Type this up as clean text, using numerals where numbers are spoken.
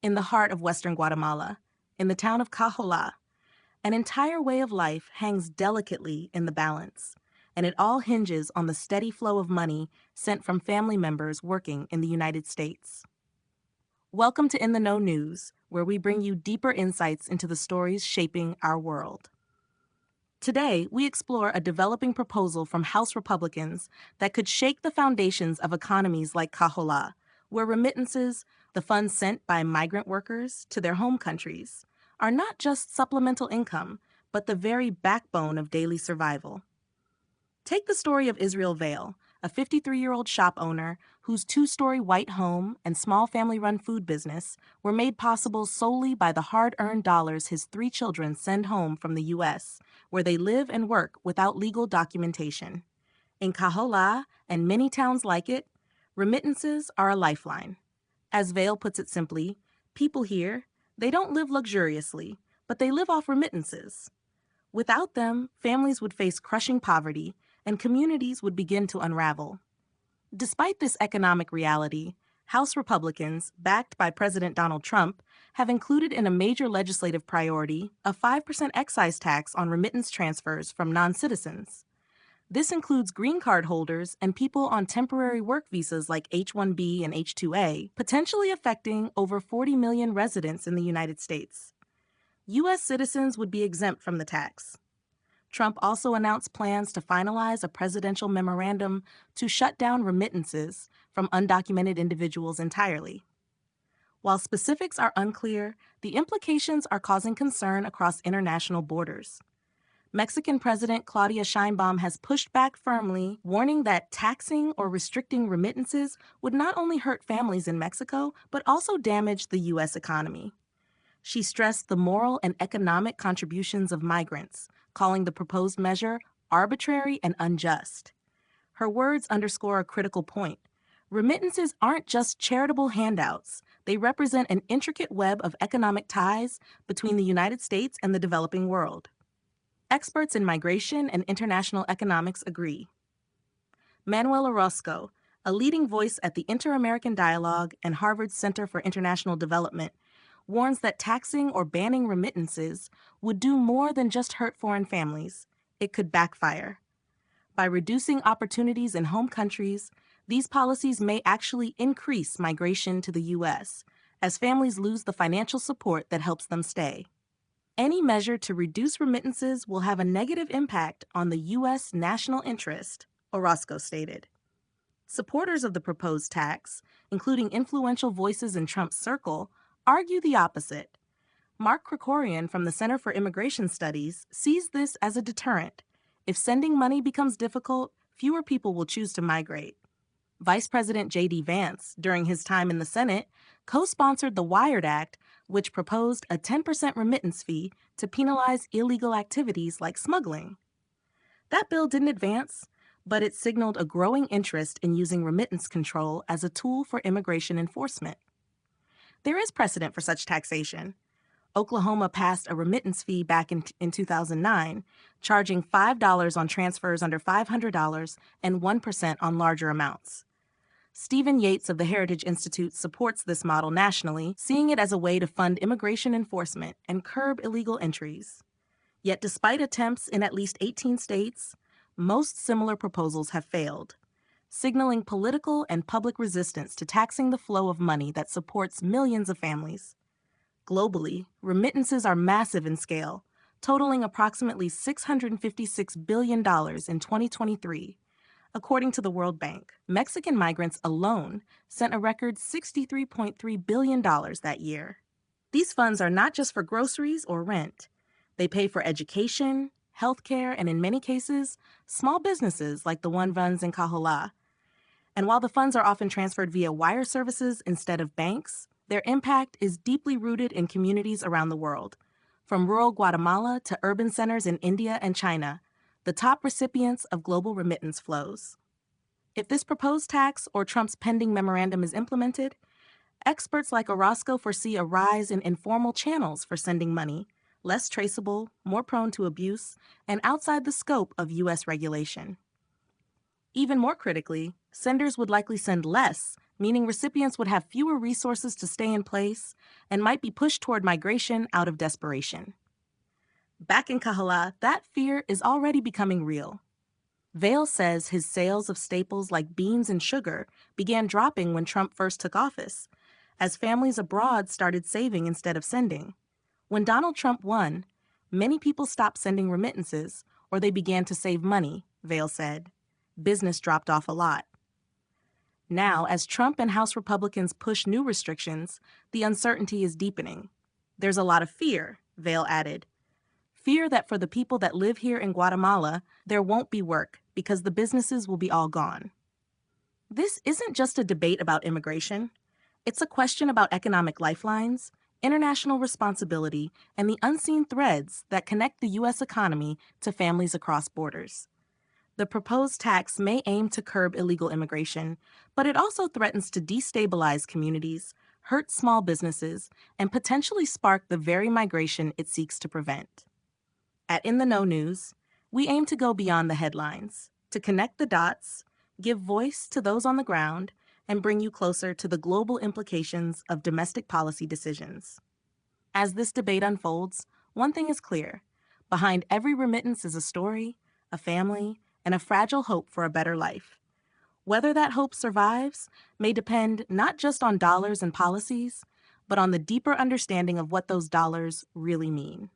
In the heart of western Guatemala, in the town of Cajola, an entire way of life hangs delicately in the balance, and it all hinges on the steady flow of money sent from family members working in the United States. Welcome to In the Know News, where we bring you deeper insights into the stories shaping our world. Today, we explore a developing proposal from House Republicans that could shake the foundations of economies like Cajola, where remittances, the funds sent by migrant workers to their home countries, are not just supplemental income, but the very backbone of daily survival. Take the story of Israel Vale, a 53-year-old shop owner whose two-story white home and small family-run food business were made possible solely by the hard-earned dollars his 3 children send home from the U.S., where they live and work without legal documentation. In Cajola and many towns like it, remittances are a lifeline. As Vale puts it simply, people here, they don't live luxuriously, but they live off remittances. Without them, families would face crushing poverty and communities would begin to unravel. Despite this economic reality, House Republicans, backed by President Donald Trump, have included in a major legislative priority a 5% excise tax on remittance transfers from non-citizens. This includes green card holders and people on temporary work visas like H-1B and H-2A, potentially affecting over 40 million residents in the United States. U.S. citizens would be exempt from the tax. Trump also announced plans to finalize a presidential memorandum to shut down remittances from undocumented individuals entirely. While specifics are unclear, the implications are causing concern across international borders. Mexican President Claudia Sheinbaum has pushed back firmly, warning that taxing or restricting remittances would not only hurt families in Mexico, but also damage the U.S. economy. She stressed the moral and economic contributions of migrants, calling the proposed measure arbitrary and unjust. Her words underscore a critical point. Remittances aren't just charitable handouts. They represent an intricate web of economic ties between the United States and the developing world. Experts in migration and international economics agree. Manuel Orozco, a leading voice at the Inter-American Dialogue and Harvard's Center for International Development, warns that taxing or banning remittances would do more than just hurt foreign families. It could backfire. By reducing opportunities in home countries, these policies may actually increase migration to the U.S., as families lose the financial support that helps them stay. Any measure to reduce remittances will have a negative impact on the U.S. national interest, Orozco stated. Supporters of the proposed tax, including influential voices in Trump's circle, argue the opposite. Mark Krikorian from the Center for Immigration Studies sees this as a deterrent. If sending money becomes difficult, fewer people will choose to migrate. Vice President J.D. Vance, during his time in the Senate, co-sponsored the Wired Act, which proposed a 10% remittance fee to penalize illegal activities like smuggling. That bill didn't advance, but it signaled a growing interest in using remittance control as a tool for immigration enforcement. There is precedent for such taxation. Oklahoma passed a remittance fee back in 2009, charging $5 on transfers under $500 and 1% on larger amounts. Stephen Yates of the Heritage Institute supports this model nationally, seeing it as a way to fund immigration enforcement and curb illegal entries. Yet despite attempts in at least 18 states, most similar proposals have failed, signaling political and public resistance to taxing the flow of money that supports millions of families. Globally, remittances are massive in scale, totaling approximately $656 billion in 2023. According to the World Bank, Mexican migrants alone sent a record $63.3 billion that year. These funds are not just for groceries or rent. They pay for education, healthcare, and in many cases, small businesses like the one runs in Cajola. And while the funds are often transferred via wire services instead of banks, their impact is deeply rooted in communities around the world. From rural Guatemala to urban centers in India and China, the top recipients of global remittance flows. If this proposed tax or Trump's pending memorandum is implemented, experts like Orozco foresee a rise in informal channels for sending money, less traceable, more prone to abuse, and outside the scope of U.S. regulation. Even more critically, senders would likely send less meaning recipients would have fewer resources to stay in place and might be pushed toward migration out of desperation. Back in Kahala, that fear is already becoming real. Vale says his sales of staples like beans and sugar began dropping when Trump first took office, as families abroad started saving instead of sending. When Donald Trump won, many people stopped sending remittances or they began to save money, Vale said. Business dropped off a lot. Now, as Trump and House Republicans push new restrictions, the uncertainty is deepening. There's a lot of fear, Vale added. Fear that for the people that live here in Guatemala, there won't be work because the businesses will be all gone. This isn't just a debate about immigration. It's a question about economic lifelines, international responsibility, and the unseen threads that connect the U.S. economy to families across borders. The proposed tax may aim to curb illegal immigration, but it also threatens to destabilize communities, hurt small businesses, and potentially spark the very migration it seeks to prevent. At In the Know News, we aim to go beyond the headlines, to connect the dots, give voice to those on the ground, and bring you closer to the global implications of domestic policy decisions. As this debate unfolds, one thing is clear. Behind every remittance is a story, a family, and a fragile hope for a better life. Whether that hope survives may depend not just on dollars and policies, but on the deeper understanding of what those dollars really mean.